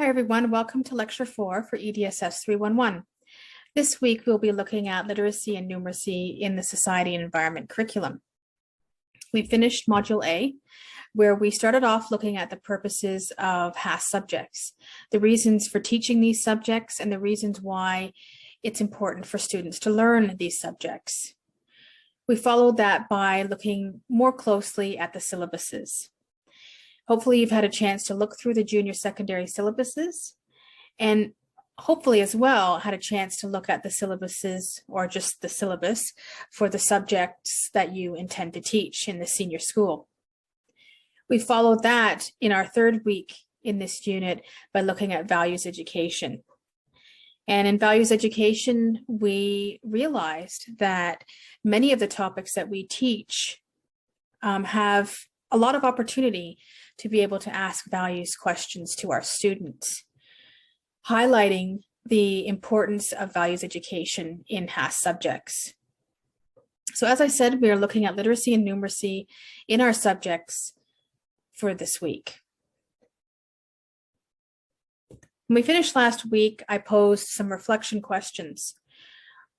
Hi everyone, welcome to Lecture 4 for EDSS 311. This week we'll be looking at literacy and numeracy in the society and environment curriculum. We finished Module A, where we started off looking at the purposes of HASS subjects, the reasons for teaching these subjects, and the reasons why it's important for students to learn these subjects. We followed that by looking more closely at the syllabuses. Hopefully you've had a chance to look through the junior secondary syllabuses, and hopefully as well had a chance to look at the syllabuses or just the syllabus for the subjects that you intend to teach in the senior school. We followed that in our third week in this unit by looking at values education. And in values education, we realized that many of the topics that we teach have a lot of opportunity to be able to ask values questions to our students, highlighting the importance of values education in HASS subjects. So as I said, we are looking at literacy and numeracy in our subjects for this week. When we finished last week, I posed some reflection questions,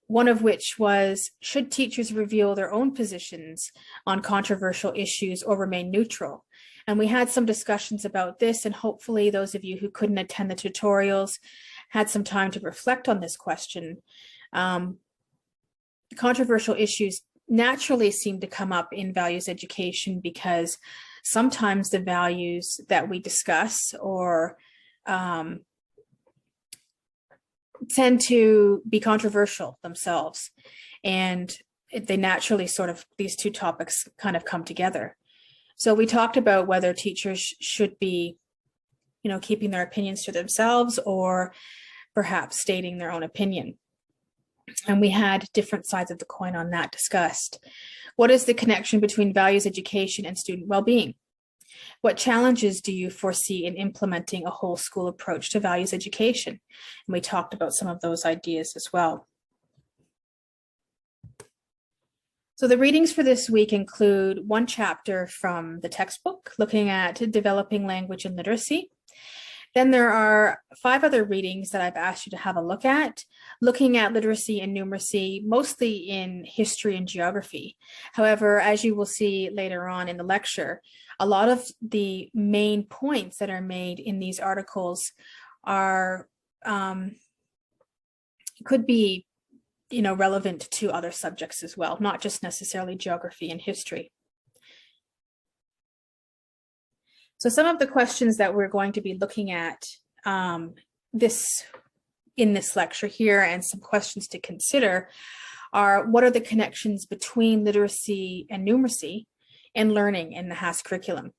one of which was, should teachers reveal their own positions on controversial issues or remain neutral? And we had some discussions about this, and hopefully those of you who couldn't attend the tutorials had some time to reflect on this question. Controversial issues naturally seem to come up in values education because sometimes the values that we discuss or tend to be controversial themselves, and they naturally these two topics kind of come together. So we talked about whether teachers should be, keeping their opinions to themselves or perhaps stating their own opinion. And we had different sides of the coin on that discussed. What is the connection between values education and student well-being? What challenges do you foresee in implementing a whole school approach to values education? And we talked about some of those ideas as well. So the readings for this week include one chapter from the textbook, looking at developing language and literacy. Then there are 5 other readings that I've asked you to have a look at, looking at literacy and numeracy, mostly in history and geography. However, as you will see later on in the lecture, a lot of the main points that are made in these articles are could be relevant to other subjects as well, not just necessarily geography and history. So some of the questions that we're going to be looking at in this lecture here, and some questions to consider, are what are the connections between literacy and numeracy and learning in the HASS curriculum?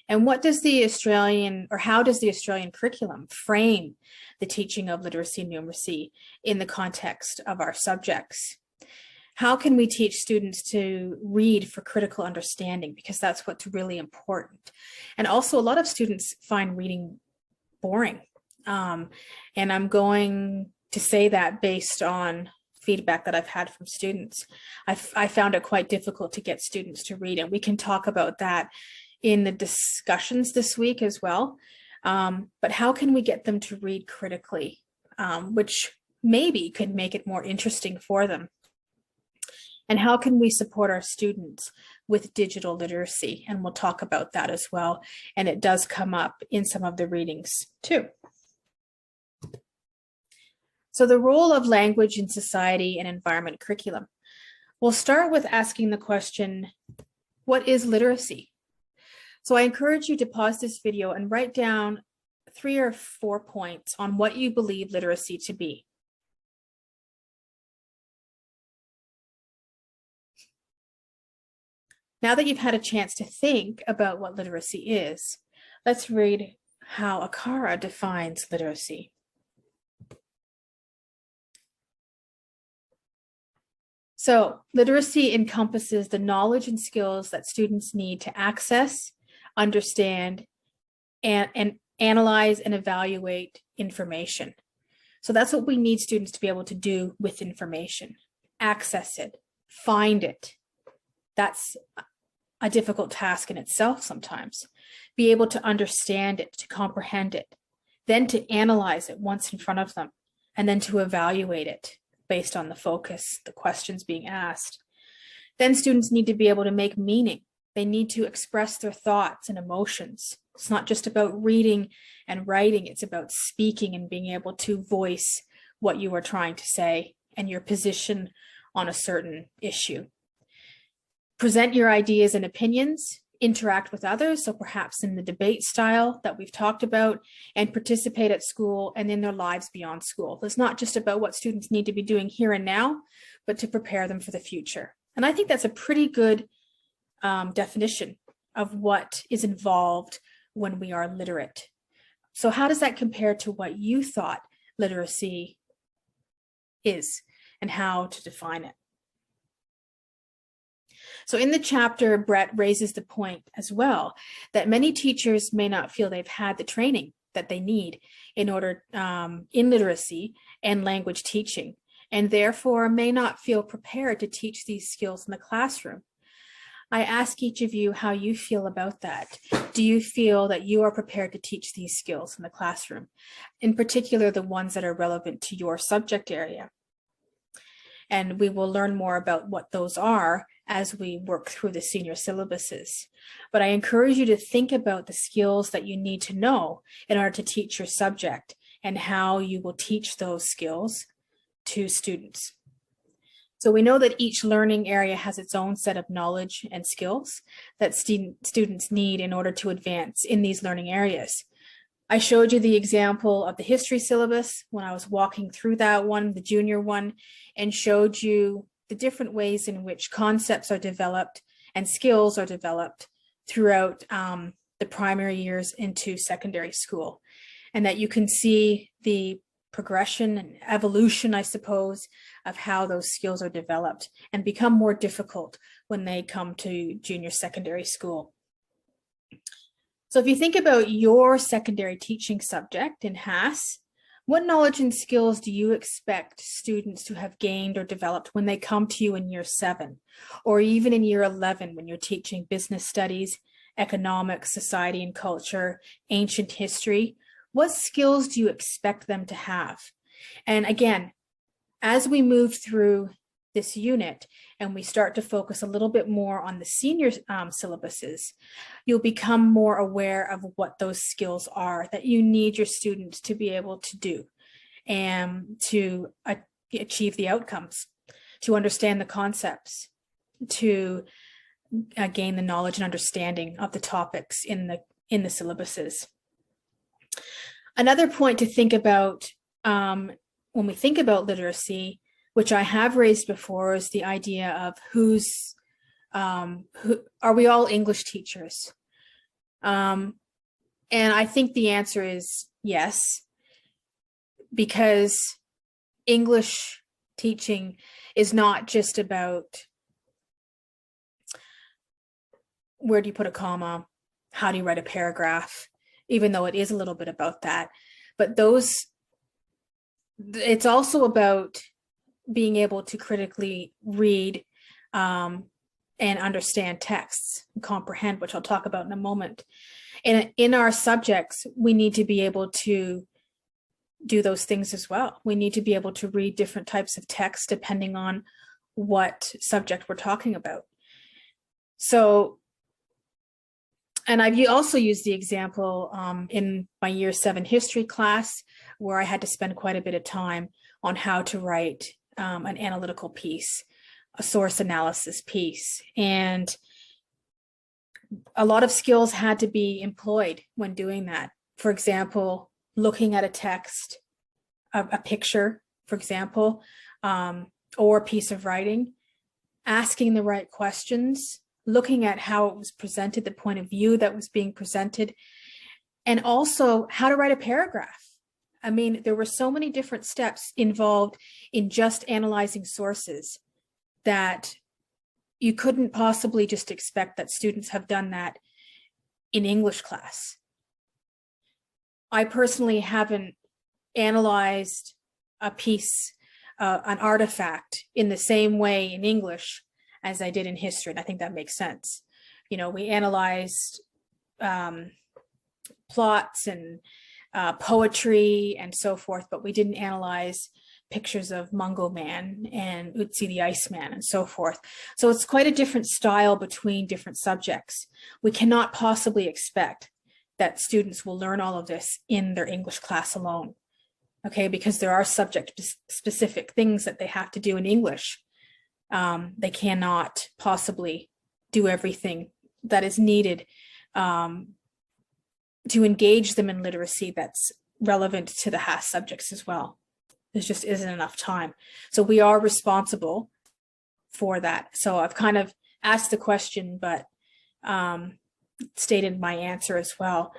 And what does how does the Australian curriculum frame the teaching of literacy and numeracy in the context of our subjects? How can we teach students to read for critical understanding? Because that's what's really important. And also, a lot of students find reading boring. And I'm going to say that based on feedback that I've had from students. I found it quite difficult to get students to read, and we can talk about that in the discussions this week as well. But how can we get them to read critically, which maybe could make it more interesting for them? And how can we support our students with digital literacy? And we'll talk about that as well. And it does come up in some of the readings too. So the role of language in society and environment curriculum. We'll start with asking the question, what is literacy? So I encourage you to pause this video and write down 3 or 4 points on what you believe literacy to be. Now that you've had a chance to think about what literacy is, let's read how Akara defines literacy. So literacy encompasses the knowledge and skills that students need to access, understand, and analyze and evaluate information. So that's what we need students to be able to do with information. Access it, find it. That's a difficult task in itself sometimes. Be able to understand it, to comprehend it, then to analyze it once in front of them, and then to evaluate it based on the focus, the questions being asked. Then students need to be able to make meaning. They need to express their thoughts and emotions. It's not just about reading and writing, it's about speaking and being able to voice what you are trying to say and your position on a certain issue. Present your ideas and opinions, interact with others, so perhaps in the debate style that we've talked about, and participate at school and in their lives beyond school. It's not just about what students need to be doing here and now, but to prepare them for the future. And I think that's a pretty good definition of what is involved when we are literate. So how does that compare to what you thought literacy is and how to define it? So in the chapter, Brett raises the point as well that many teachers may not feel they've had the training that they need in order in literacy and language teaching, and therefore may not feel prepared to teach these skills in the classroom. I ask each of you how you feel about that. Do you feel that you are prepared to teach these skills in the classroom, in particular the ones that are relevant to your subject area? And we will learn more about what those are as we work through the senior syllabuses. But I encourage you to think about the skills that you need to know in order to teach your subject and how you will teach those skills to students. So we know that each learning area has its own set of knowledge and skills that students need in order to advance in these learning areas. I showed you the example of the history syllabus when I was walking through that one, the junior one, and showed you the different ways in which concepts are developed and skills are developed throughout the primary years into secondary school, and that you can see the progression and evolution, I suppose, of how those skills are developed and become more difficult when they come to junior secondary school. So if you think about your secondary teaching subject in HASS, what knowledge and skills do you expect students to have gained or developed when they come to you in year 7, or even in year 11 when you're teaching business studies, economics, society and culture, ancient history? What skills do you expect them to have? And again, as we move through this unit and we start to focus a little bit more on the senior syllabuses, you'll become more aware of what those skills are that you need your students to be able to do and to achieve the outcomes, to understand the concepts, to gain the knowledge and understanding of the topics in the syllabuses. Another point to think about when we think about literacy, which I have raised before, is the idea of who are we all English teachers? And I think the answer is yes, because English teaching is not just about where do you put a comma, how do you write a paragraph, even though it is a little bit about that. But it's also about being able to critically read and understand texts and comprehend, which I'll talk about in a moment. And in our subjects, we need to be able to do those things as well. We need to be able to read different types of text depending on what subject we're talking about. So, and I've also used the example in my year 7 history class, where I had to spend quite a bit of time on how to write an analytical piece, a source analysis piece. And a lot of skills had to be employed when doing that. For example, looking at a text, a picture, for example, or a piece of writing, asking the right questions, looking at how it was presented, the point of view that was being presented, and also how to write a paragraph. I mean, there were so many different steps involved in just analyzing sources that you couldn't possibly just expect that students have done that in English class. I personally haven't analyzed a piece, an artifact in the same way in English as I did in history, and I think that makes sense. You know, we analyzed plots and poetry and so forth, but we didn't analyze pictures of Mungo Man and Ötzi the Iceman and so forth. So it's quite a different style between different subjects. We cannot possibly expect that students will learn all of this in their English class alone, okay, because there are subject-specific things that they have to do in English. They cannot possibly do everything that is needed to engage them in literacy that's relevant to the HASS subjects as well. There just isn't enough time. So we are responsible for that. So I've kind of asked the question, but stated my answer as well.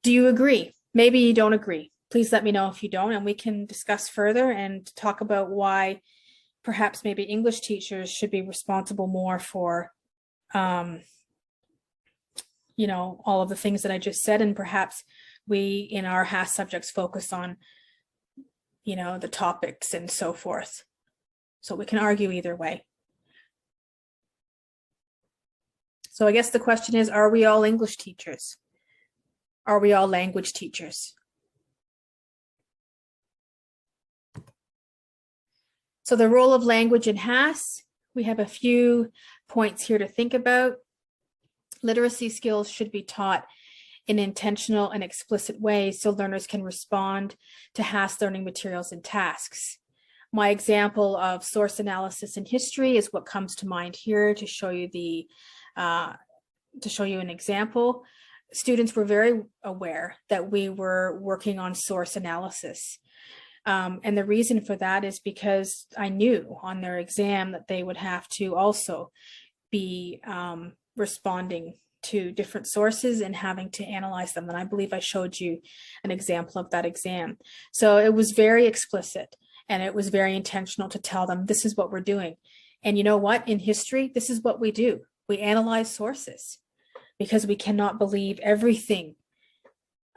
Do you agree? Maybe you don't agree. Please let me know if you don't, and we can discuss further and talk about why perhaps maybe English teachers should be responsible more for you know, all of the things that I just said, and perhaps we in our HASS subjects focus on, you know, the topics and so forth. So we can argue either way. So I guess the question is, are we all English teachers? Are we all language teachers? So the role of language in HASS, we have a few points here to think about. Literacy skills should be taught in intentional and explicit ways so learners can respond to HASS learning materials and tasks. My example of source analysis in history is what comes to mind here to show you an example. Students were very aware that we were working on source analysis. And the reason for that is because I knew on their exam that they would have to also be responding to different sources and having to analyze them. And I believe I showed you an example of that exam. So it was very explicit and it was very intentional to tell them this is what we're doing. And you know what? In history, this is what we do. We analyze sources because we cannot believe everything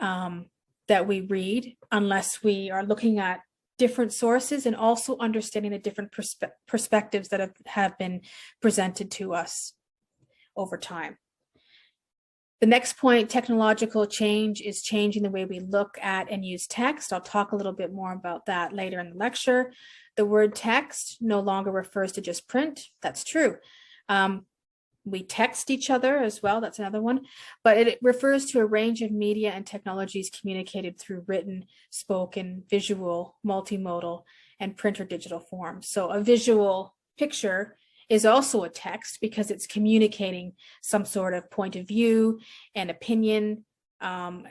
that we read unless we are looking at different sources and also understanding the different perspectives that have been presented to us over time. The next point, technological change, is changing the way we look at and use text. I'll talk a little bit more about that later in the lecture. The word text no longer refers to just print. That's true. We text each other as well. That's another one. But it refers to a range of media and technologies communicated through written, spoken, visual, multimodal, and print or digital forms. So a visual picture is also a text because it's communicating some sort of point of view and opinion and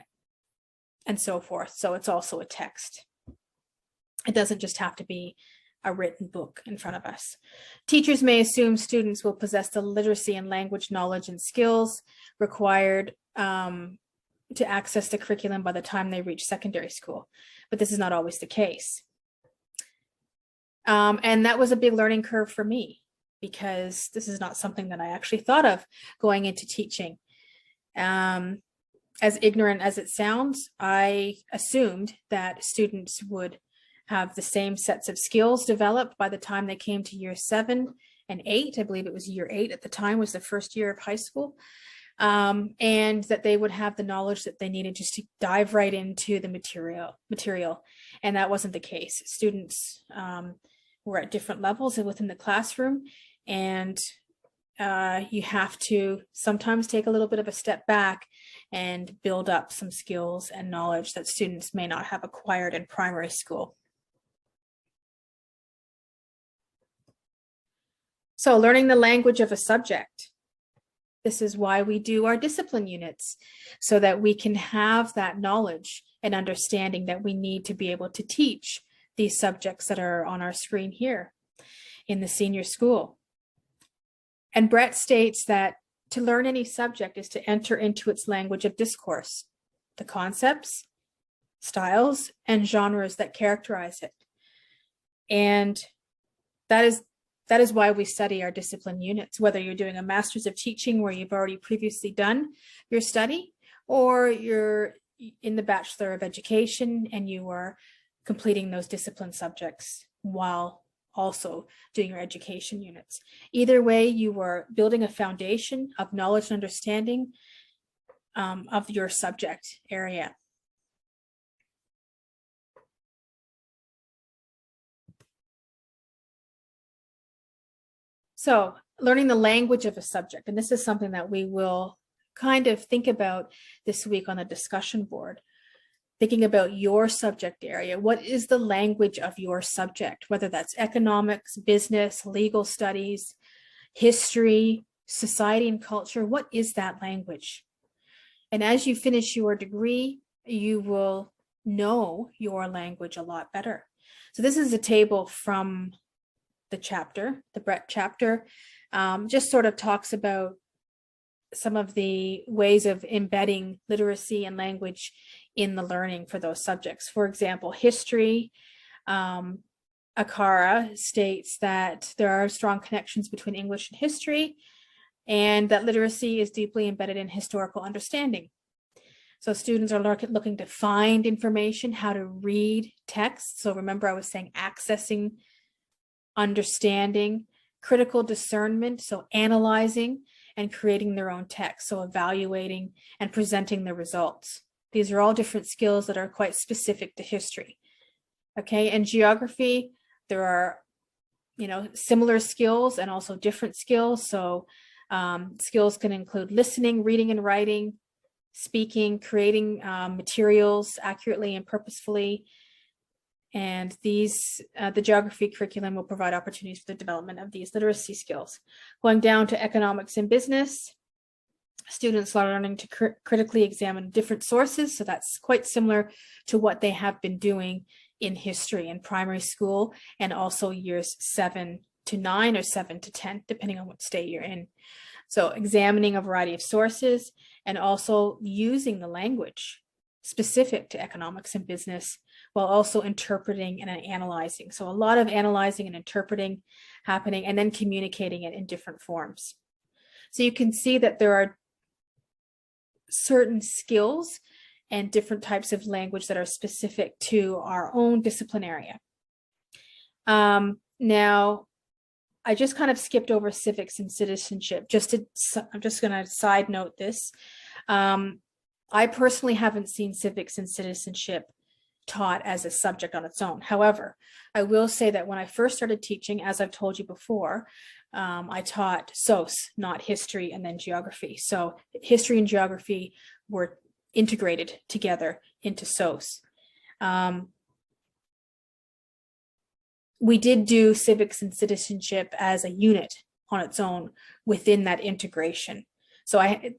so forth. So it's also a text. It doesn't just have to be a written book in front of us. Teachers may assume students will possess the literacy and language knowledge and skills required to access the curriculum by the time they reach secondary school, but this is not always the case. And that was a big learning curve for me because this is not something that I actually thought of going into teaching. As ignorant as it sounds, I assumed that students would have the same sets of skills developed by the time they came to year 7 and 8. I believe it was year 8 at the time was the first year of high school. And that they would have the knowledge that they needed just to dive right into the material. And that wasn't the case. Students were at different levels within the classroom, and you have to sometimes take a little bit of a step back and build up some skills and knowledge that students may not have acquired in primary school. So learning the language of a subject. This is why we do our discipline units, so that we can have that knowledge and understanding that we need to be able to teach these subjects that are on our screen here in the senior school. And Brett states that to learn any subject is to enter into its language of discourse, the concepts, styles, and genres that characterize it. And that is why we study our discipline units, whether you're doing a master's of teaching where you've already previously done your study, or you're in the Bachelor of Education and you are completing those discipline subjects while also doing your education units. Either way, you are building a foundation of knowledge and understanding of your subject area. So learning the language of a subject, and this is something that we will kind of think about this week on the discussion board. Thinking about your subject area. What is the language of your subject, whether that's economics, business, legal studies, history, society and culture? What is that language? And as you finish your degree, you will know your language a lot better. So this is a table from the chapter, the Brett chapter, just sort of talks about some of the ways of embedding literacy and language in the learning for those subjects. For example, history, Akara states that there are strong connections between English and history, and that literacy is deeply embedded in historical understanding. So students are looking to find information, how to read text. So remember, I was saying accessing, understanding, critical discernment, so analyzing and creating their own text, so evaluating and presenting the results. These are all different skills that are quite specific to history. Okay, and geography, there are, similar skills and also different skills. So skills can include listening, reading and writing, speaking, creating materials accurately and purposefully. And these, the geography curriculum will provide opportunities for the development of these literacy skills. Going down to economics and business, students are learning to critically examine different sources. So that's quite similar to what they have been doing in history in primary school, and also years 7 to 9 or 7 to 10, depending on what state you're in. So examining a variety of sources and also using the language specific to economics and business while also interpreting and analyzing. So a lot of analyzing and interpreting happening, and then communicating it in different forms. So you can see that there are certain skills and different types of language that are specific to our own discipline area. Now, I just kind of skipped over civics and citizenship. I'm just going to side note this. I personally haven't seen civics and citizenship taught as a subject on its own. However, I will say that when I first started teaching, as I've told you before, I taught SOS, not history and then geography. So history and geography were integrated together into SOS. We did do civics and citizenship as a unit on its own within that integration. So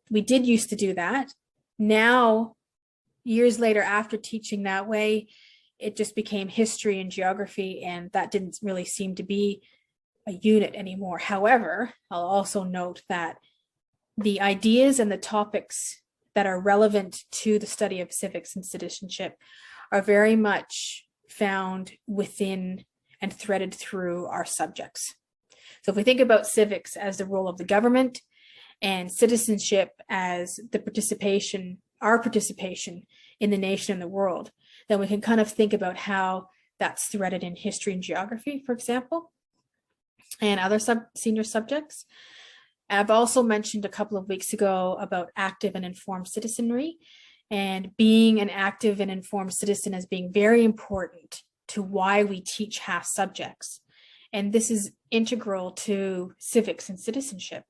we did used to do that. Now, years later, after teaching that way, it just became history and geography, and that didn't really seem to be a unit anymore. However, I'll also note that the ideas and the topics that are relevant to the study of civics and citizenship are very much found within and threaded through our subjects. So if we think about civics as the role of the government and citizenship as the participation, our participation in the nation and the world, then we can kind of think about how that's threaded in history and geography, for example, and other senior subjects. I've also mentioned a couple of weeks ago about active and informed citizenry, and being an active and informed citizen as being very important to why we teach half subjects. And this is integral to civics and citizenship.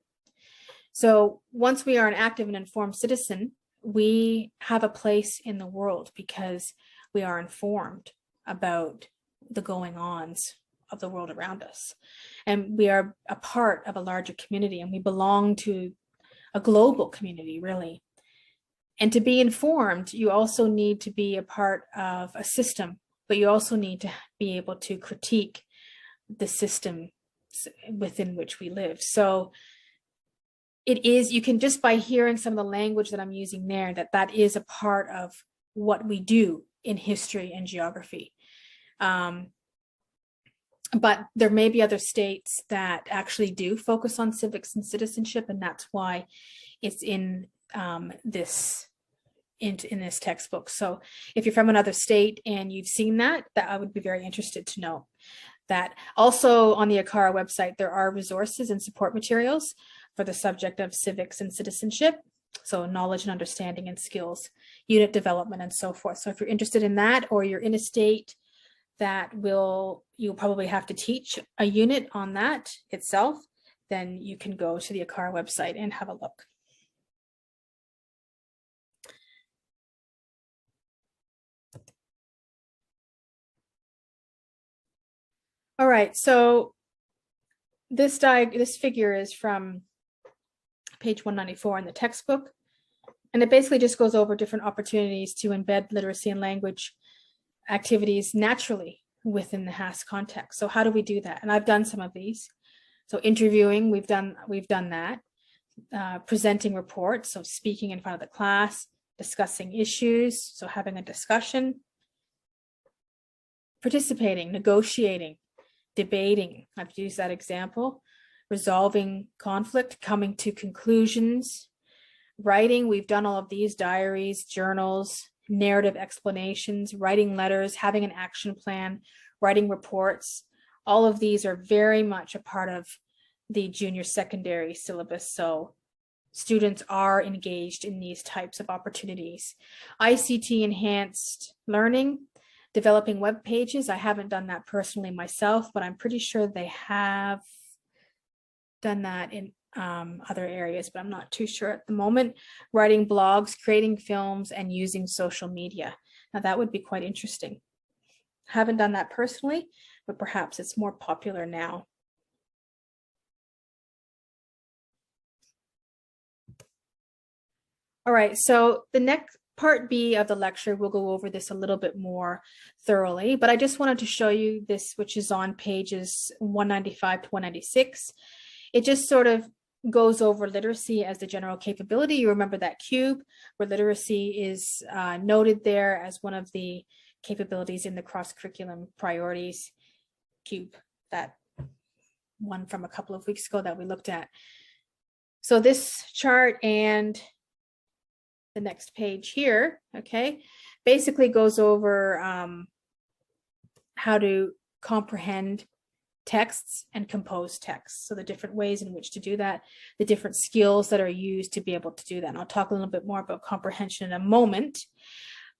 So once we are an active and informed citizen, we have a place in the world because we are informed about the going-ons of the world around us. And we are a part of a larger community, and we belong to a global community, really. And to be informed, you also need to be a part of a system, but you also need to be able to critique the system within which we live. So it is, you can just by hearing some of the language that I'm using there, that is a part of what we do in history and geography. But there may be other states that actually do focus on civics and citizenship, and that's why it's in this textbook. So if you're from another state and you've seen that I would be very interested to know that. Also on the ACARA website, there are resources and support materials for the subject of civics and citizenship. So knowledge and understanding and skills, unit development, and so forth. So if you're interested in that, or you're in a state that you'll probably have to teach a unit on that itself, then you can go to the ACAR website and have a look. All right, so this figure is from page 194 in the textbook, and it basically just goes over different opportunities to embed literacy and language activities naturally within the HASS context. So how do we do that? And I've done some of these. So interviewing, we've done that. Presenting reports, so speaking in front of the class, discussing issues, so having a discussion. Participating, negotiating, debating, I've used that example. Resolving conflict, coming to conclusions. Writing, we've done all of these: diaries, journals, narrative explanations, writing letters, having an action plan, writing reports. All of these are very much a part of the junior secondary syllabus, so students are engaged in these types of opportunities. ICT enhanced learning, developing web pages. I haven't done that personally myself, but I'm pretty sure they have done that in other areas, but I'm not too sure at the moment. Writing blogs, creating films, and using social media. Now that would be quite interesting. Haven't done that personally, but perhaps it's more popular now. All right, so the next part B of the lecture, we'll go over this a little bit more thoroughly, but I just wanted to show you this, which is on pages 195 to 196. It just sort of goes over literacy as the general capability. You remember that cube where literacy is noted there as one of the capabilities in the cross-curriculum priorities cube, that one from a couple of weeks ago that we looked at. So this chart and the next page here, okay, basically goes over how to comprehend texts and compose texts. So the different ways in which to do that, the different skills that are used to be able to do that. And I'll talk a little bit more about comprehension in a moment,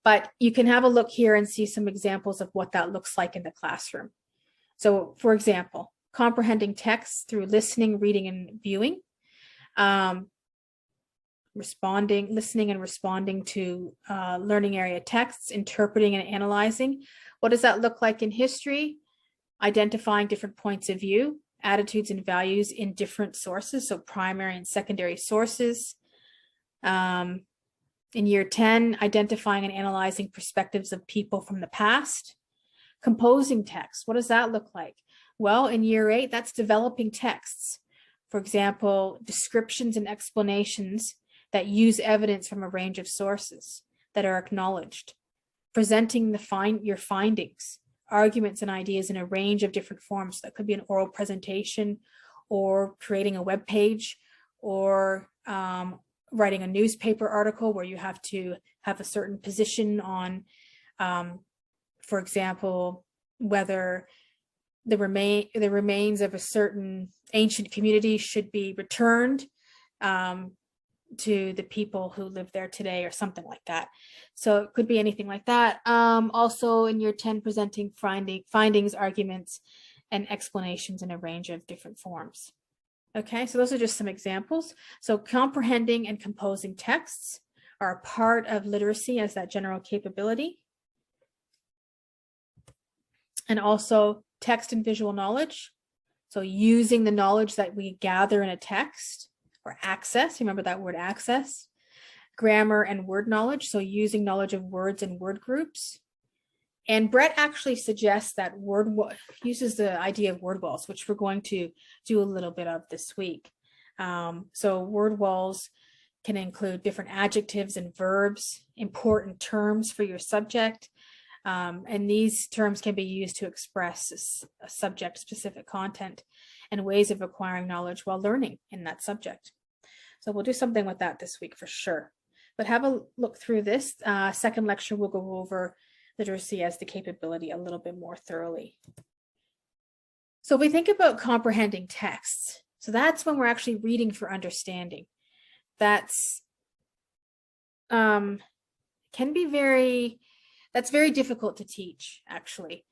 but you can have a look here and see some examples of what that looks like in the classroom. So for example, comprehending texts through listening, reading, and viewing. Listening and responding to learning area texts, interpreting and analyzing. What does that look like in history? Identifying different points of view, attitudes and values in different sources, so primary and secondary sources. In year 10, identifying and analyzing perspectives of people from the past. Composing text, what does that look like? Well, in year 8, that's developing texts. For example, descriptions and explanations that use evidence from a range of sources that are acknowledged, presenting your findings, arguments and ideas in a range of different forms. That could be an oral presentation, or creating a web page, or writing a newspaper article where you have to have a certain position on, for example, whether the remains of a certain ancient community should be returned to the people who live there today, or something like that. So it could be anything like that. Also in year 10, presenting findings, arguments, and explanations in a range of different forms. Okay, so those are just some examples. So comprehending and composing texts are a part of literacy as that general capability. And also text and visual knowledge. So using the knowledge that we gather in a text, or access, remember that word access. Grammar and word knowledge, so using knowledge of words and word groups. And Brett actually suggests that uses the idea of word walls, which we're going to do a little bit of this week. So word walls can include different adjectives and verbs, important terms for your subject. And these terms can be used to express a subject-specific content and ways of acquiring knowledge while learning in that subject. So we'll do something with that this week for sure. But have a look through this. Second lecture, we'll go over literacy as the capability a little bit more thoroughly. So if we think about comprehending texts, so that's when we're actually reading for understanding. That's that's very difficult to teach, actually.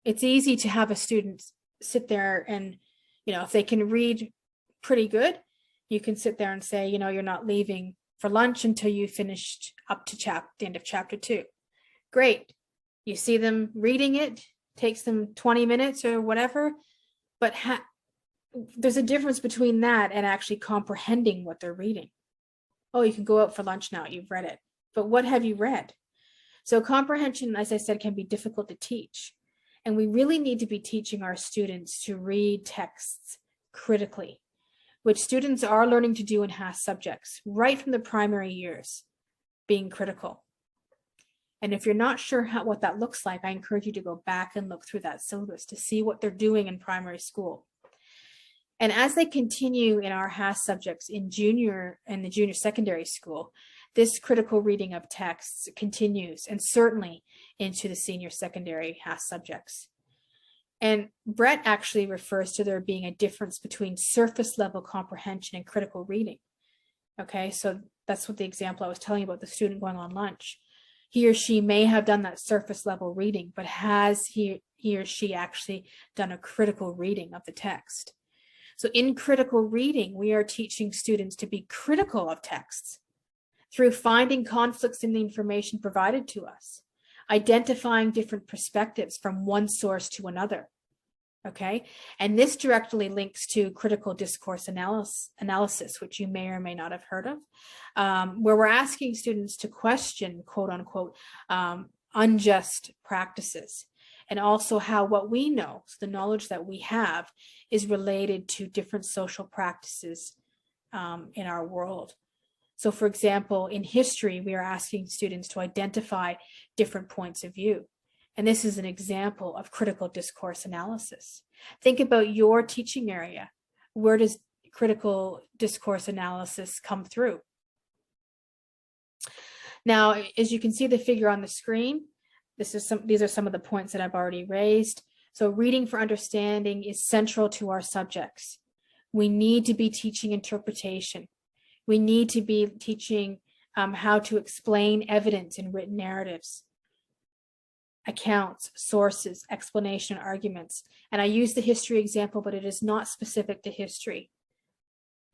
It's easy to have a student sit there and If they can read pretty good, you can sit there and say, you're not leaving for lunch until you finished up to the end of chapter 2. Great. You see them reading it, takes them 20 minutes or whatever, but there's a difference between that and actually comprehending what they're reading. Oh, you can go out for lunch now, you've read it. But what have you read? So comprehension, as I said, can be difficult to teach. And we really need to be teaching our students to read texts critically, which students are learning to do in HASS subjects right from the primary years, being critical. And if you're not sure what that looks like, I encourage you to go back and look through that syllabus to see what they're doing in primary school. And as they continue in our HASS subjects in the junior secondary school, this critical reading of texts continues, and certainly into the senior secondary HASS subjects. And Brett actually refers to there being a difference between surface level comprehension and critical reading. Okay, so that's what the example I was telling you about, the student going on lunch. He or she may have done that surface level reading, but has he or she actually done a critical reading of the text? So in critical reading, we are teaching students to be critical of texts through finding conflicts in the information provided to us, identifying different perspectives from one source to another. Okay, and this directly links to critical discourse analysis, which you may or may not have heard of, where we're asking students to question, quote unquote, unjust practices, and also how what we know, so the knowledge that we have, is related to different social practices in our world. So for example, in history, we are asking students to identify different points of view. And this is an example of critical discourse analysis. Think about your teaching area. Where does critical discourse analysis come through? Now, as you can see the figure on the screen, these are some of the points that I've already raised. So reading for understanding is central to our subjects. We need to be teaching interpretation. We need to be teaching how to explain evidence in written narratives, accounts, sources, explanation, arguments. And I use the history example, but it is not specific to history.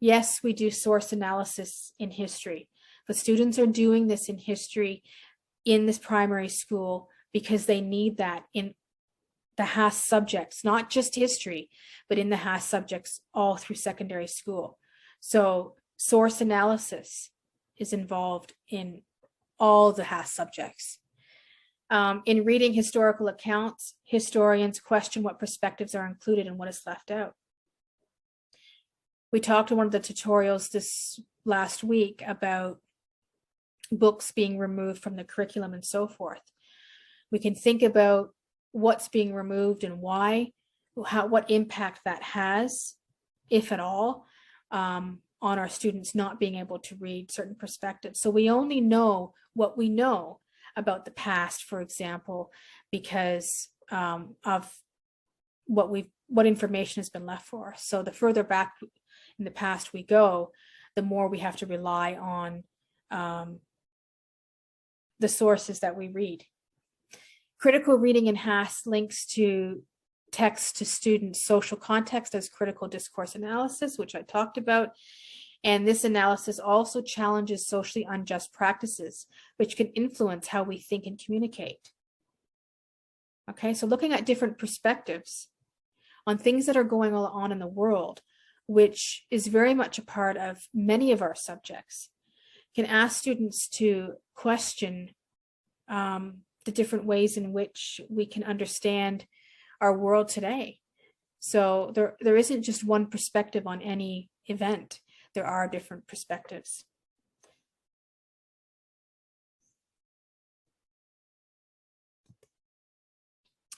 Yes, we do source analysis in history, but students are doing this in history in this primary school because they need that in the HASS subjects, not just history, but in the HASS subjects all through secondary school. So source analysis is involved in all the HASS subjects. In reading historical accounts, historians question what perspectives are included and what is left out. We talked in one of the tutorials this last week about books being removed from the curriculum and so forth. We can think about what's being removed and why, what impact that has, if at all, on our students not being able to read certain perspectives. So we only know what we know about the past, for example, because of what information has been left for us. So the further back in the past we go, the more we have to rely on the sources that we read. Critical reading in HASS links to text to students' social context as critical discourse analysis, which I talked about. And this analysis also challenges socially unjust practices, which can influence how we think and communicate. Okay, so looking at different perspectives on things that are going on in the world, which is very much a part of many of our subjects, can ask students to question the different ways in which we can understand our world today. So there isn't just one perspective on any event. There are different perspectives.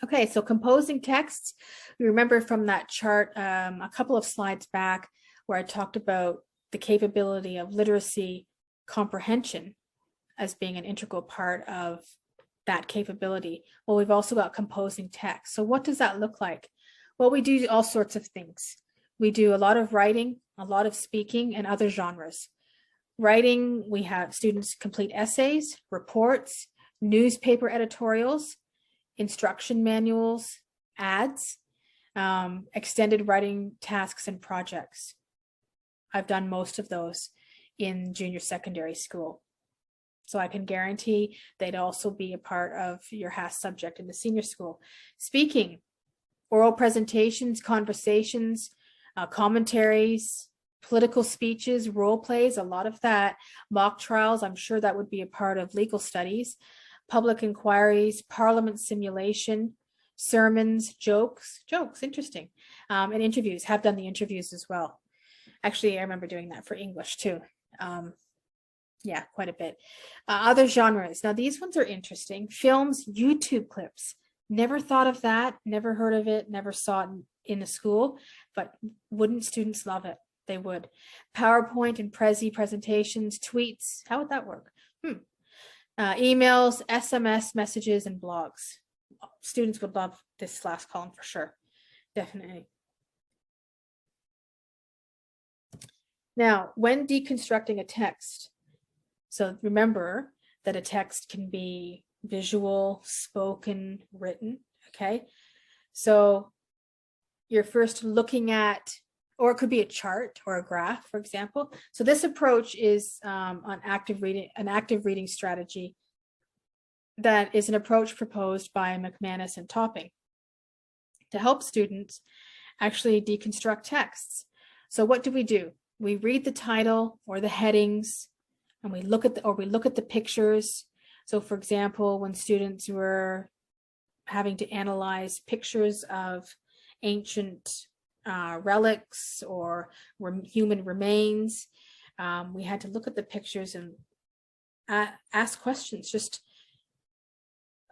Okay, so composing texts. We remember from that chart a couple of slides back where I talked about the capability of literacy comprehension as being an integral part of that capability. Well, we've also got composing text. So what does that look like? Well, we do all sorts of things. We do a lot of writing, a lot of speaking, and other genres. Writing, we have students complete essays, reports, newspaper editorials, instruction manuals, ads. Extended writing tasks and projects. I've done most of those in junior secondary school. So I can guarantee they'd also be a part of your HAS subject in the senior school. Speaking, oral presentations, conversations, commentaries, political speeches, role plays, a lot of that. Mock trials, I'm sure that would be a part of legal studies. Public inquiries, parliament simulation, sermons, jokes, interesting. And interviews, have done the interviews as well. Actually, I remember doing that for English too. Yeah, quite a bit. Other genres. Now, these ones are interesting. Films, YouTube clips. Never thought of that, never heard of it, never saw it in a school, but wouldn't students love it? They would. PowerPoint and Prezi presentations, tweets. How would that work? Emails, SMS messages, and blogs. Students would love this last column for sure. Definitely. Now, when deconstructing a text, so remember that a text can be visual, spoken, written, okay? So you're first looking at, or it could be a chart or a graph, for example. So this approach is an active reading strategy that is an approach proposed by McManus and Topping to help students actually deconstruct texts. So what do? We read the title or the headings, and we look at the pictures. So for example, when students were having to analyze pictures of ancient relics or human remains, we had to look at the pictures and ask questions just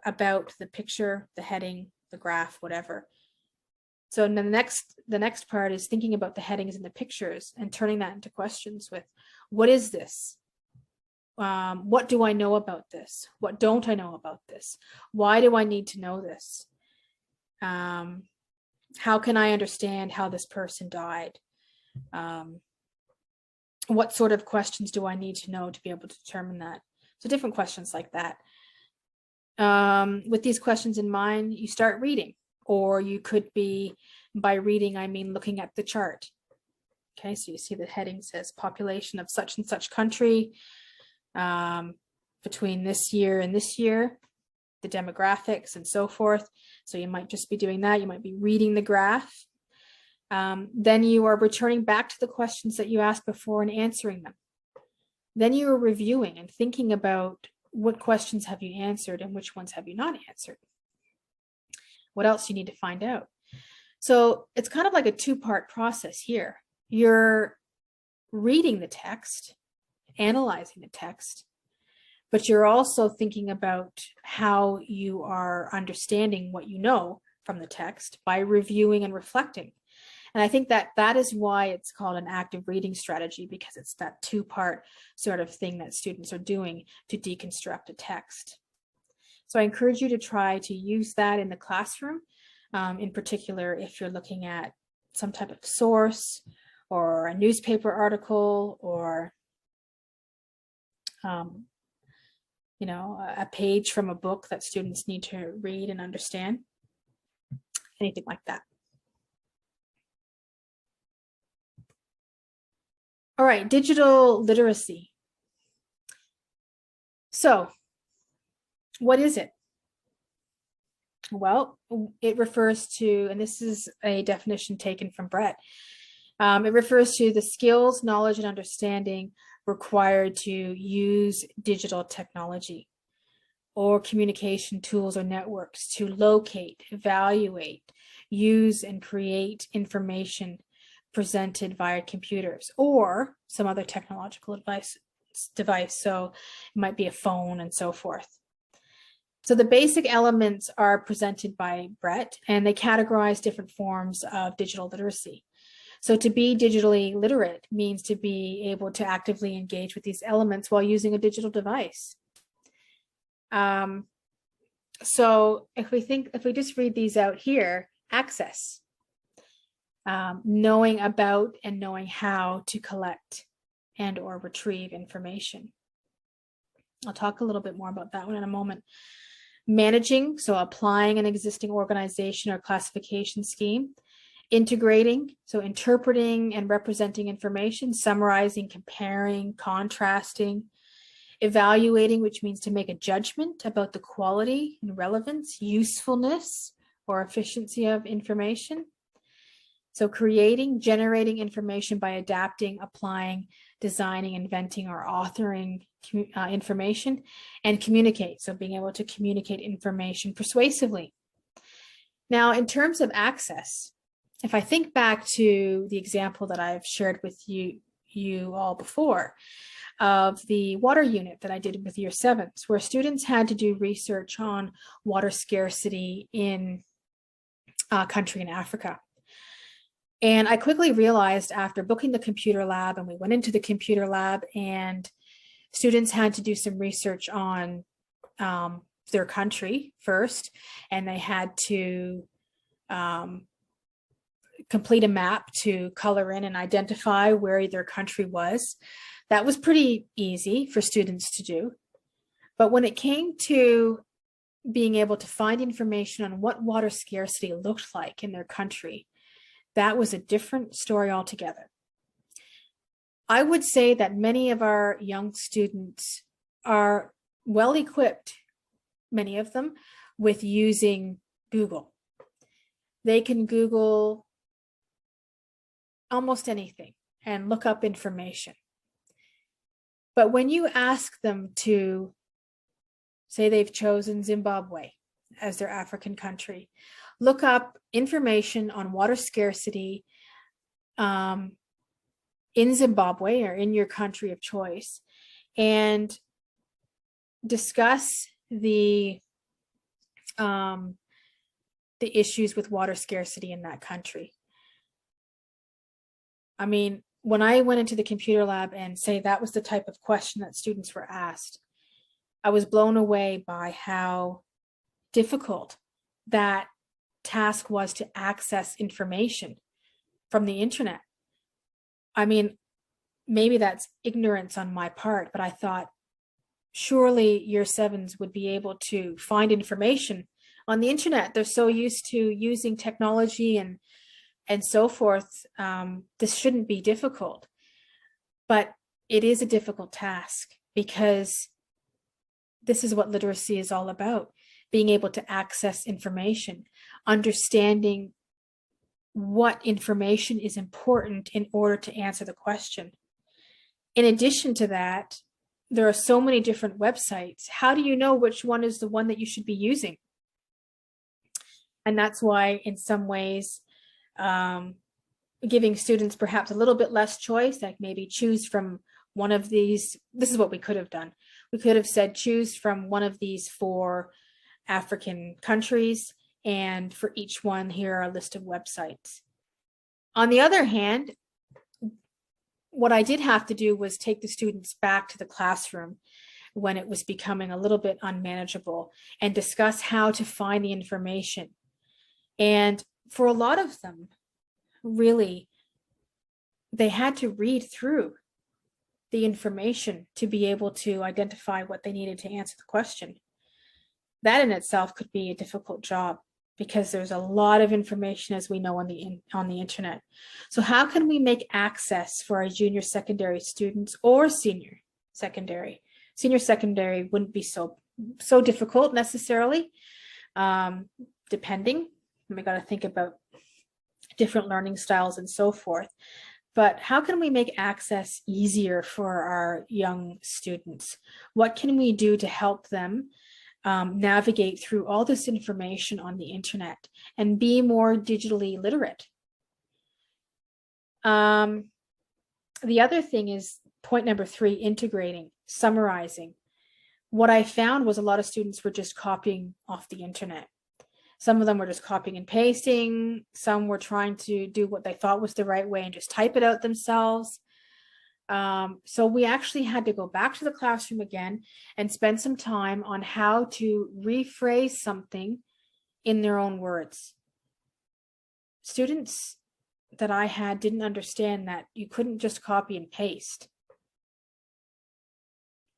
about the picture, the heading, the graph, whatever. So the next part is thinking about the headings and the pictures and turning that into questions with, what is this? What do I know about this? What don't I know about this? Why do I need to know this? How can I understand how this person died? What sort of questions do I need to know to be able to determine that? So different questions like that. With these questions in mind, you start reading, or you could be, by reading, I mean looking at the chart. Okay, so you see the heading says population of such and such country between this year and this year, the demographics and so forth. So you might just be doing that. You might be reading the graph. Then you are returning back to the questions that you asked before and answering them. Then you are reviewing and thinking about what questions have you answered and which ones have you not answered. What else you need to find out. So it's kind of like a two-part process here. You're reading the text, analyzing the text, but you're also thinking about how you are understanding what you know from the text by reviewing and reflecting. And I think that is why it's called an active reading strategy, because it's that two-part sort of thing that students are doing to deconstruct a text. So I encourage you to try to use that in the classroom, in particular if you're looking at some type of source or a newspaper article or a page from a book that students need to read and understand, anything like that. All right, digital literacy. So what is it? Well, it refers to, and this is a definition taken from Brett, it refers to the skills, knowledge, and understanding required to use digital technology or communication tools or networks to locate, evaluate, use, and create information presented via computers or some other technological device. So it might be a phone and so forth. So the basic elements are presented by Brett, and they categorize different forms of digital literacy. So to be digitally literate means to be able to actively engage with these elements while using a digital device. So if we just read these out here, access, knowing about and knowing how to collect and or retrieve information. I'll talk a little bit more about that one in a moment. Managing, so applying an existing organization or classification scheme. Integrating, so interpreting and representing information, summarizing, comparing, contrasting. Evaluating, which means to make a judgment about the quality and relevance, usefulness, or efficiency of information. So creating, generating information by adapting, applying, designing, inventing, or authoring information. And communicate, so being able to communicate information persuasively. Now, in terms of access, if I think back to the example that I've shared with you all before, of the water unit that I did with year 7s, where students had to do research on water scarcity in a country in Africa. And I quickly realized after booking the computer lab, and we went into the computer lab, and students had to do some research on their country first, and they had to complete a map to color in and identify where their country was. That was pretty easy for students to do. But when it came to being able to find information on what water scarcity looked like in their country, that was a different story altogether. I would say that many of our young students are well equipped, many of them, with using Google. They can Google almost anything and look up information. But when you ask them to, say they've chosen Zimbabwe as their African country, look up information on water scarcity in Zimbabwe or in your country of choice, and discuss the issues with water scarcity in that country. I mean, when I went into the computer lab and say that was the type of question that students were asked, I was blown away by how difficult that task was to access information from the internet. I mean, maybe that's ignorance on my part, but I thought surely year 7s would be able to find information on the internet. They're so used to using technology and so forth. This shouldn't be difficult, but it is a difficult task, because this is what literacy is all about: being able to access information, understanding what information is important in order to answer the question. In addition to that, there are so many different websites. How do you know which one is the one that you should be using? And that's why, in some ways, giving students perhaps a little bit less choice, like maybe choose from one of these. This is what we could have done. We could have said, choose from one of these 4 African countries, and for each one, here are a list of websites. On the other hand, what I did have to do was take the students back to the classroom when it was becoming a little bit unmanageable and discuss how to find the information. And for a lot of them, really, they had to read through the information to be able to identify what they needed to answer the question. That in itself could be a difficult job, because there's a lot of information, as we know, on the internet. So how can we make access for our junior secondary students or senior secondary? Senior secondary wouldn't be so difficult necessarily, depending. We got to think about different learning styles and so forth. But how can we make access easier for our young students? What can we do to help them navigate through all this information on the internet and be more digitally literate? The other thing is point number 3, integrating, summarizing. What I found was a lot of students were just copying off the internet. Some of them were just copying and pasting. Some were trying to do what they thought was the right way and just type it out themselves. So we actually had to go back to the classroom again and spend some time on how to rephrase something in their own words. Students that I had didn't understand that you couldn't just copy and paste.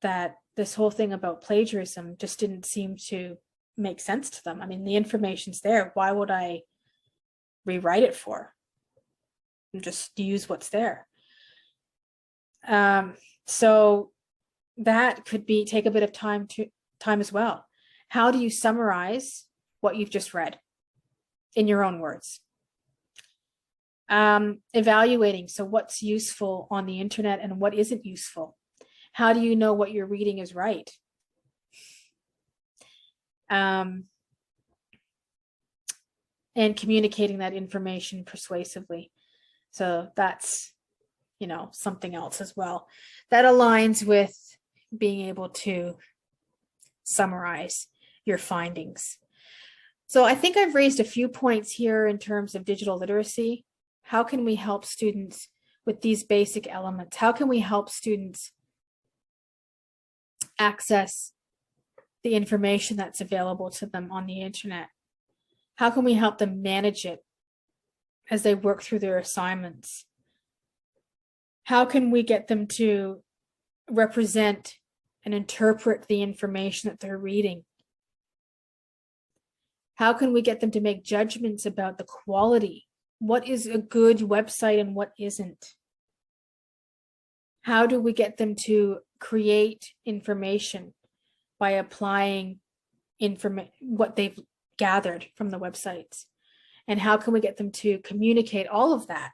That this whole thing about plagiarism just didn't seem to make sense to them. I mean, the information's there. Why would I rewrite it for? and just use what's there. So that could take a bit of time as well. How do you summarize what you've just read in your own words? Evaluating, so what's useful on the internet and what isn't useful? How do you know what you're reading is right? And communicating that information persuasively. So that's, something else as well. That aligns with being able to summarize your findings. So I think I've raised a few points here in terms of digital literacy. How can we help students with these basic elements? How can we help students access the information that's available to them on the internet? How can we help them manage it as they work through their assignments? How can we get them to represent and interpret the information that they're reading? How can we get them to make judgments about the quality? What is a good website and what isn't? How do we get them to create information by applying what they've gathered from the websites? And how can we get them to communicate all of that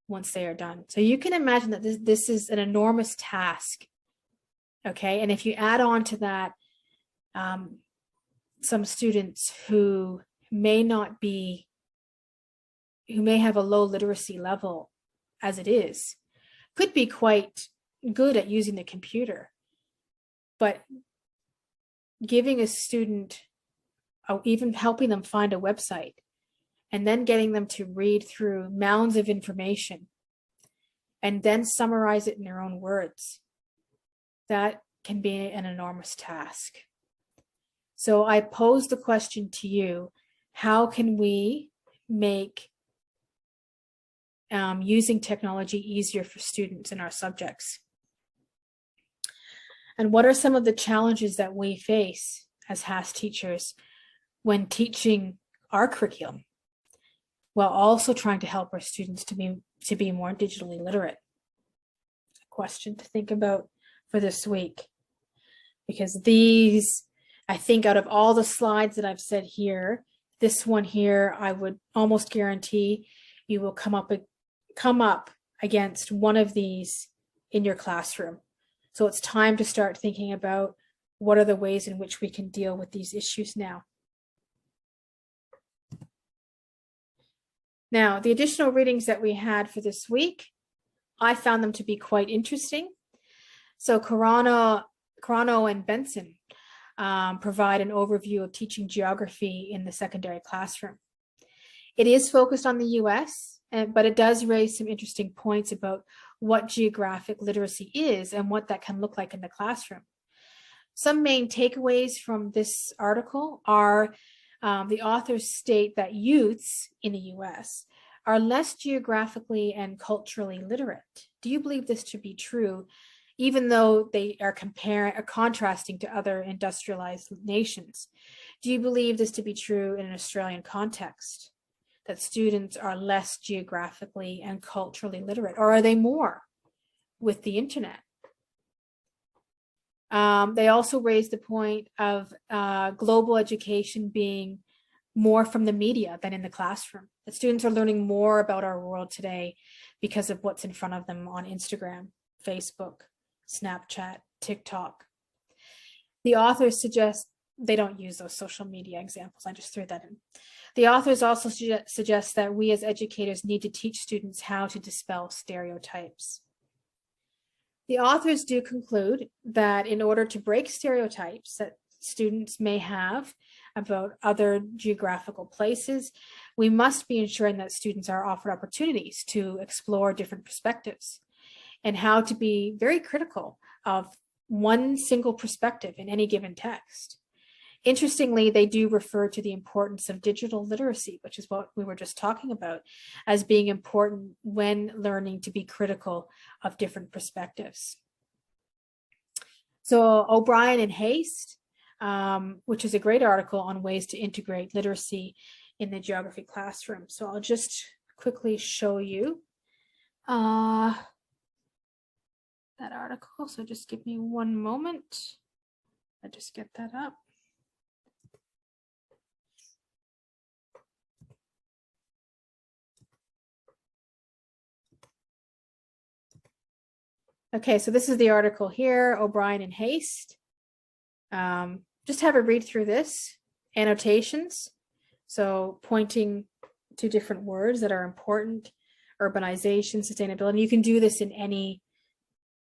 once they are done? So you can imagine that this is an enormous task. Okay, and if you add on to that some students who may have a low literacy level as it is, could be quite good at using the computer, but giving a student, even helping them find a website, and then getting them to read through mounds of information and then summarize it in their own words, that can be an enormous task. So I pose the question to you, how can we make using technology easier for students in our subjects? And what are some of the challenges that we face as HAS teachers when teaching our curriculum, while also trying to help our students to be more digitally literate? A question to think about for this week, because I think out of all the slides that I've said here, this one here, I would almost guarantee you will come up against one of these in your classroom. So it's time to start thinking about what are the ways in which we can deal with these issues now. Now, the additional readings that we had for this week, I found them to be quite interesting. So Carano and Benson provide an overview of teaching geography in the secondary classroom. It is focused on the US, but it does raise some interesting points about what geographic literacy is and what that can look like in the classroom. Some main takeaways from this article are the authors state that youths in the US are less geographically and culturally literate. Do you believe this to be true, even though they are contrasting to other industrialized nations? Do you believe this to be true in an Australian context, that students are less geographically and culturally literate, or are they more with the internet? They also raised the point of global education being more from the media than in the classroom. That students are learning more about our world today because of what's in front of them on Instagram, Facebook, Snapchat, TikTok. The authors suggest they don't use those social media examples. I just threw that in. The authors also suggest that we as educators need to teach students how to dispel stereotypes. The authors do conclude that in order to break stereotypes that students may have about other geographical places, we must be ensuring that students are offered opportunities to explore different perspectives and how to be very critical of one single perspective in any given text. Interestingly, they do refer to the importance of digital literacy, which is what we were just talking about, as being important when learning to be critical of different perspectives. So O'Brien and Haste, which is a great article on ways to integrate literacy in the geography classroom. So I'll just quickly show you. that article. So just give me one moment. I just get that up. Okay, so this is the article here, O'Brien and Haste. Just have a read through this. Annotations, so pointing to different words that are important, urbanization, sustainability. You can do this in any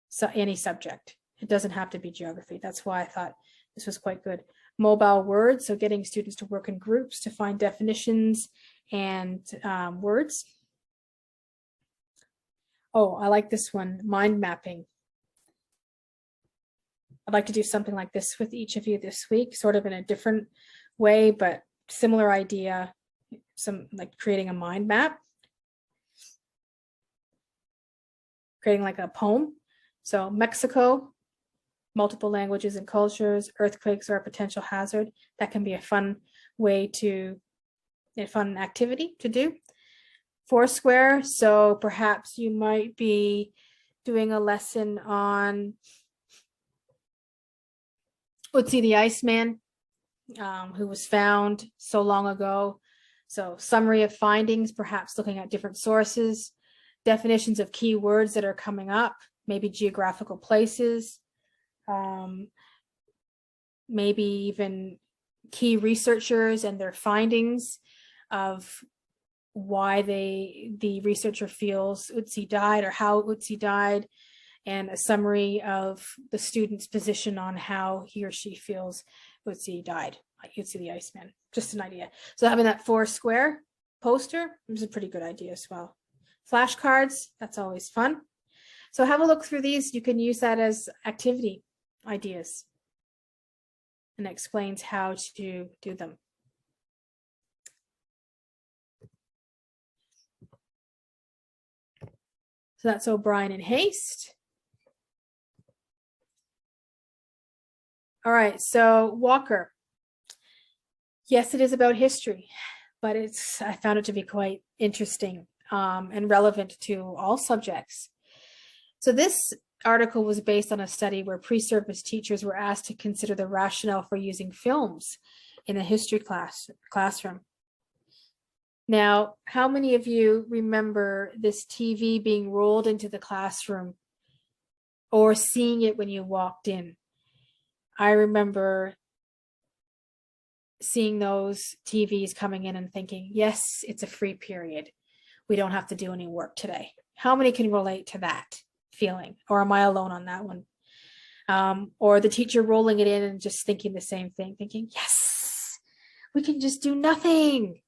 subject. It doesn't have to be geography. That's why I thought this was quite good. Mobile words, so getting students to work in groups to find definitions and words. Oh, I like this one, mind mapping. I'd like to do something like this with each of you this week, sort of in a different way, but similar idea, some like creating a mind map, creating like a poem. So Mexico, multiple languages and cultures, earthquakes are a potential hazard. That can be a fun way to, a fun activity to do. Foursquare, so perhaps you might be doing a lesson on Ötzi the Iceman, who was found so long ago. So summary of findings, perhaps looking at different sources, definitions of key words that are coming up, maybe geographical places, maybe even key researchers and their findings of why the researcher feels Ötzi died or how Ötzi died, and a summary of the student's position on how he or she feels Ötzi died, like Ötzi the Iceman. Just an idea. So having that Foursquare poster is a pretty good idea as well. Flashcards, that's always fun. So have a look through these. You can use that as activity ideas, and it explains how to do them. So that's O'Brien and Haste. All right, so Walker. Yes, it is about history, but I found it to be quite interesting and relevant to all subjects. So this article was based on a study where pre-service teachers were asked to consider the rationale for using films in a history classroom. Now, how many of you remember this TV being rolled into the classroom or seeing it when you walked in? I remember seeing those TVs coming in and thinking, yes, it's a free period. We don't have to do any work today. How many can relate to that feeling? Or am I alone on that one? Or the teacher rolling it in and just thinking the same thing, thinking, yes, we can just do nothing.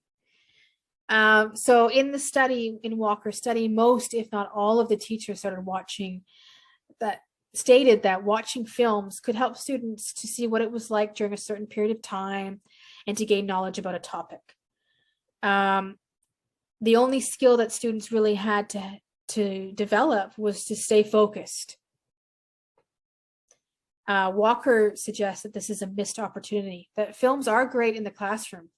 So in the study, in Walker's study, most, if not all of the teachers stated that watching films could help students to see what it was like during a certain period of time and to gain knowledge about a topic. The only skill that students really had to develop was to stay focused. Walker suggests that this is a missed opportunity, that films are great in the classroom,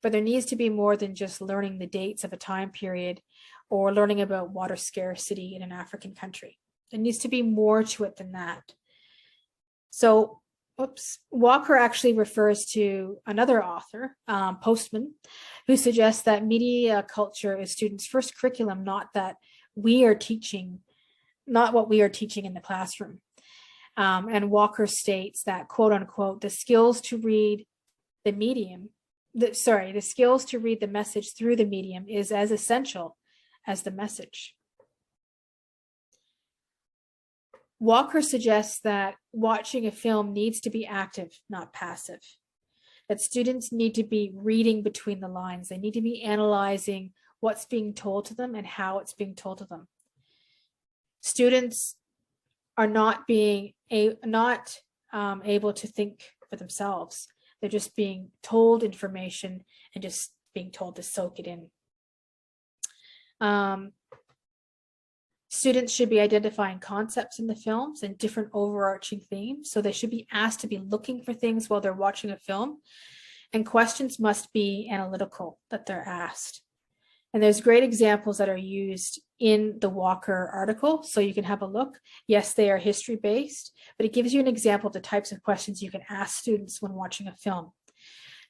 but there needs to be more than just learning the dates of a time period or learning about water scarcity in an African country. There needs to be more to it than that. So, Walker actually refers to another author, Postman, who suggests that media culture is students' first curriculum, not what we are teaching in the classroom. And Walker states that, quote unquote, the skills to read the message through the medium is as essential as the message. Walker suggests that watching a film needs to be active, not passive. That students need to be reading between the lines. They need to be analyzing what's being told to them and how it's being told to them. Students are not able to think for themselves. They're just being told information and just being told to soak it in. Students should be identifying concepts in the films and different overarching themes. So they should be asked to be looking for things while they're watching a film. And questions must be analytical that they're asked. And there's great examples that are used in the Walker article, so you can have a look. Yes, they are history-based, but it gives you an example of the types of questions you can ask students when watching a film.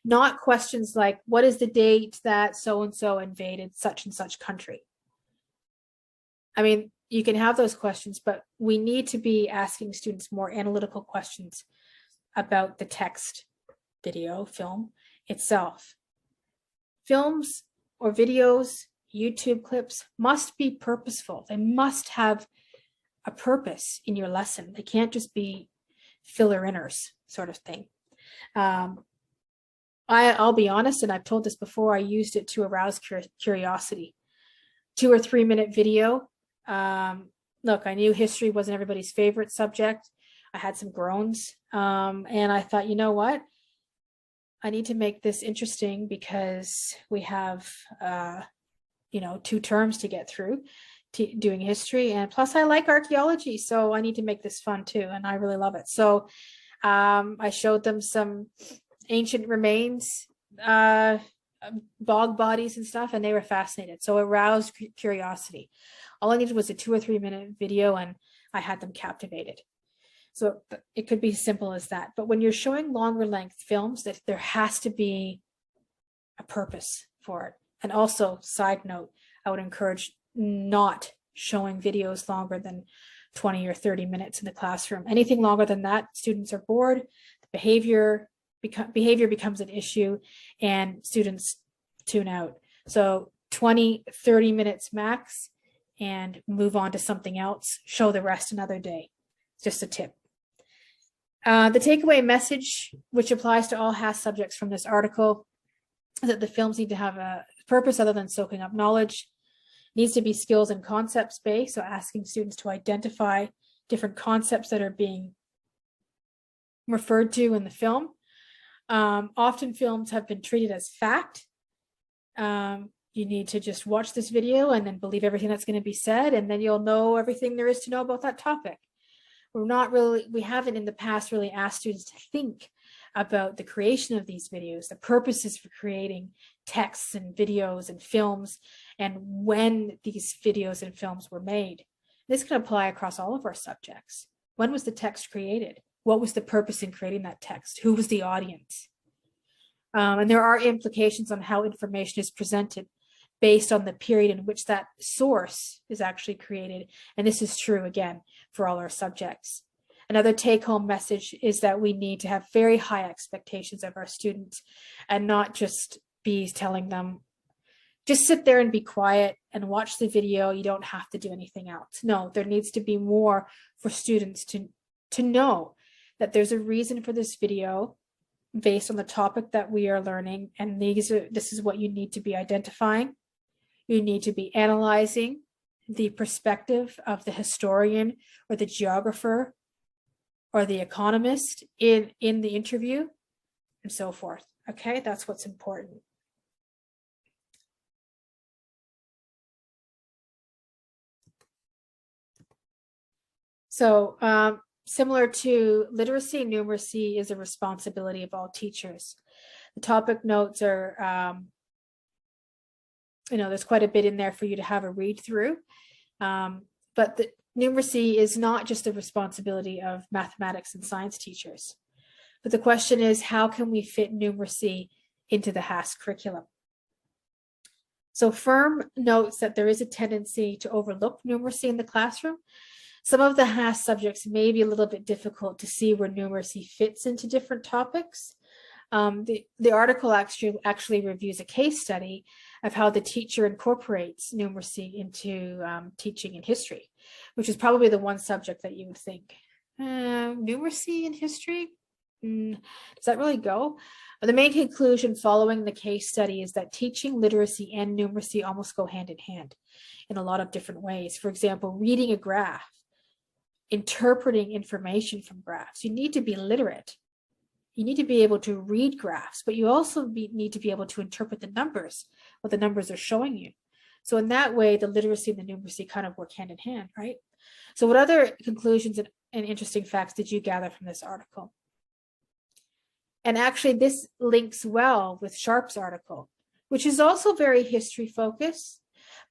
Not questions like, what is the date that so-and-so invaded such and such country? I mean, you can have those questions, but we need to be asking students more analytical questions about the text, video, film itself. Films or videos, YouTube clips must be purposeful. They must have a purpose in your lesson. They can't just be filler-inners sort of thing. I'll be honest, and I've told this before, I used it to arouse curiosity. 2 or 3 minute video. Look, I knew history wasn't everybody's favorite subject. I had some groans, and I thought, you know what? I need to make this interesting because we have, 2 terms to get through doing history. And plus I like archaeology, so I need to make this fun too. And I really love it. So I showed them some ancient remains, bog bodies and stuff, and they were fascinated. So it aroused curiosity. All I needed was a 2 or 3 minute video and I had them captivated. So it could be as simple as that. But when you're showing longer length films, that there has to be a purpose for it. And also, side note, I would encourage not showing videos longer than 20 or 30 minutes in the classroom. Anything longer than that, students are bored, the behavior becomes an issue, and students tune out. So 20, 30 minutes max, and move on to something else. Show the rest another day. Just a tip. The takeaway message, which applies to all HASS subjects from this article, is that the films need to have a purpose other than soaking up knowledge. It needs to be skills and concepts based, so asking students to identify different concepts that are being referred to in the film. Often films have been treated as fact. You need to just watch this video and then believe everything that's going to be said, and then you'll know everything there is to know about that topic. We haven't in the past really asked students to think about the creation of these videos, the purposes for creating texts and videos and films, and when these videos and films were made. This can apply across all of our subjects. When was the text created? What was the purpose in creating that text? Who was the audience? And there are implications on how information is presented based on the period in which that source is actually created. And this is true, again, for all our subjects. Another take-home message is that we need to have very high expectations of our students and not just be telling them, just sit there and be quiet and watch the video. You don't have to do anything else. No, there needs to be more for students to know that there's a reason for this video based on the topic that we are learning. And this is what you need to be identifying. You need to be analyzing the perspective of the historian or the geographer or the economist in the interview, and so forth. Okay, that's what's important. So similar to literacy, numeracy is a responsibility of all teachers. The topic notes are, there's quite a bit in there for you to have a read through. But the numeracy is not just the responsibility of mathematics and science teachers. But the question is, how can we fit numeracy into the HASS curriculum? So Firm notes that there is a tendency to overlook numeracy in the classroom. Some of the HASS subjects may be a little bit difficult to see where numeracy fits into different topics. The article actually reviews a case study of how the teacher incorporates numeracy into teaching in history, which is probably the one subject that you would think, numeracy in history? Does that really go? The main conclusion following the case study is that teaching literacy and numeracy almost go hand in hand in a lot of different ways. For example, reading a graph, interpreting information from graphs. You need to be literate. You need to be able to read graphs, but you also need to be able to interpret the numbers, what the numbers are showing you. So in that way, the literacy and the numeracy kind of work hand in hand, right? So what other conclusions and interesting facts did you gather from this article? And actually, this links well with Sharp's article, which is also very history focused.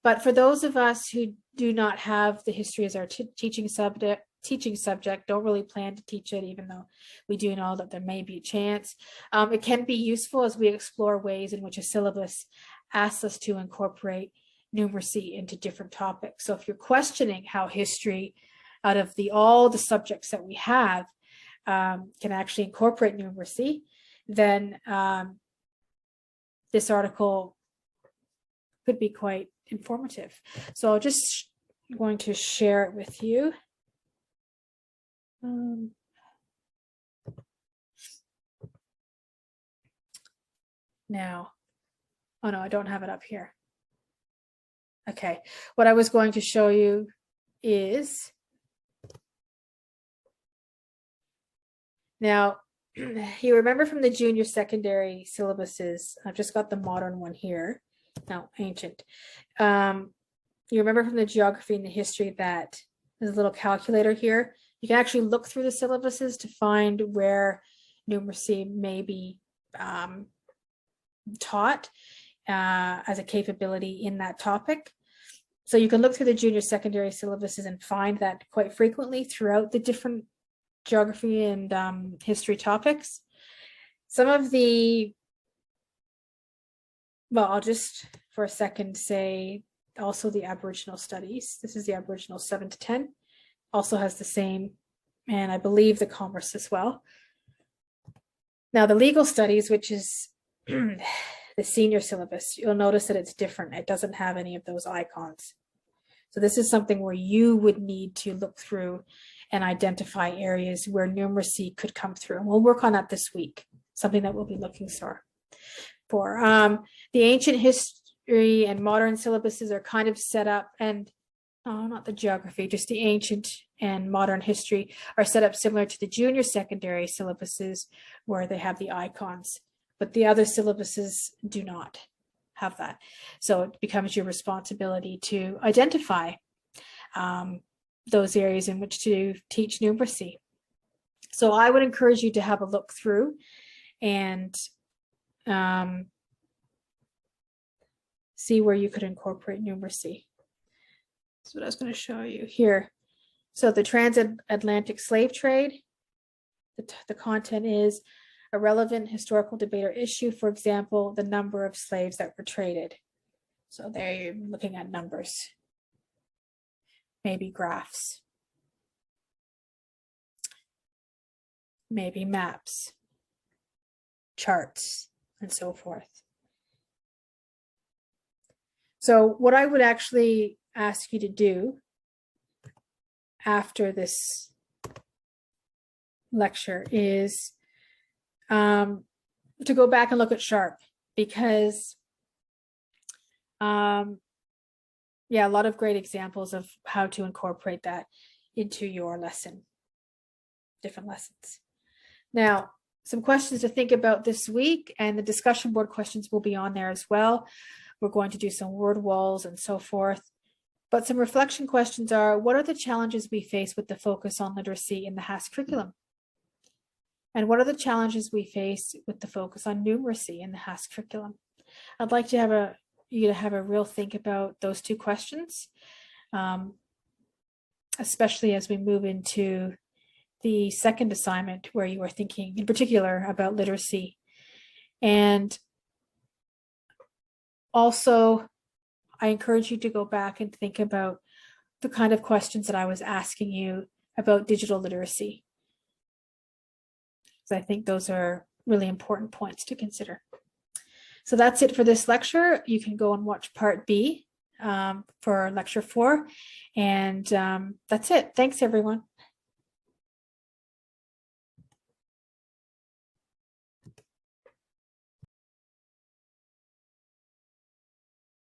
But for those of us who do not have the history as our teaching subject, don't really plan to teach it, even though we do know that there may be a chance. It can be useful as we explore ways in which a syllabus asks us to incorporate numeracy into different topics. So if you're questioning how history, out of all the subjects that we have, can actually incorporate numeracy, then this article could be quite informative. So I'm just going to share it with you. Now, oh no, I don't have it up here. Okay, what I was going to show you is, now, you remember from the junior secondary syllabuses, I've just got the modern one here, no, ancient. You remember from the geography and the history that there's a little calculator here. You can actually look through the syllabuses to find where numeracy may be taught as a capability in that topic. So you can look through the junior secondary syllabuses and find that quite frequently throughout the different geography and history topics. Some of the, well, I'll just for a second say also the Aboriginal studies. This is the Aboriginal 7 to 10. Also has the same, and I believe the commerce as well. Now the legal studies, which is the senior syllabus, you'll notice that it's different. It doesn't have any of those icons. So this is something where you would need to look through and identify areas where numeracy could come through. And we'll work on that this week, something that we'll be looking for. The ancient history and modern syllabuses are kind of set up, and not the geography, just the ancient and modern history are set up similar to the junior secondary syllabuses where they have the icons, but the other syllabuses do not have that. So it becomes your responsibility to identify those areas in which to teach numeracy. So I would encourage you to have a look through and see where you could incorporate numeracy. That's what I was going to show you here. So the transatlantic slave trade, the content is a relevant historical debate or issue, for example, the number of slaves that were traded. So there you're looking at numbers, maybe graphs, maybe maps, charts, and so forth. So what I would actually ask you to do after this lecture is to go back and look at Sharp, because yeah, a lot of great examples of how to incorporate that into your lesson, different lessons. Now, some questions to think about this week, and the discussion board questions will be on there as well. We're going to do some word walls and so forth. But some reflection questions are, what are the challenges we face with the focus on literacy in the HASS curriculum? And what are the challenges we face with the focus on numeracy in the HASS curriculum? I'd like to have you to have a real think about those two questions, especially as we move into the second assignment, where you are thinking in particular about literacy. And also, I encourage you to go back and think about the kind of questions that I was asking you about digital literacy. So I think those are really important points to consider. So that's it for this lecture. You can go and watch part B for lecture 4. And that's it. Thanks, everyone.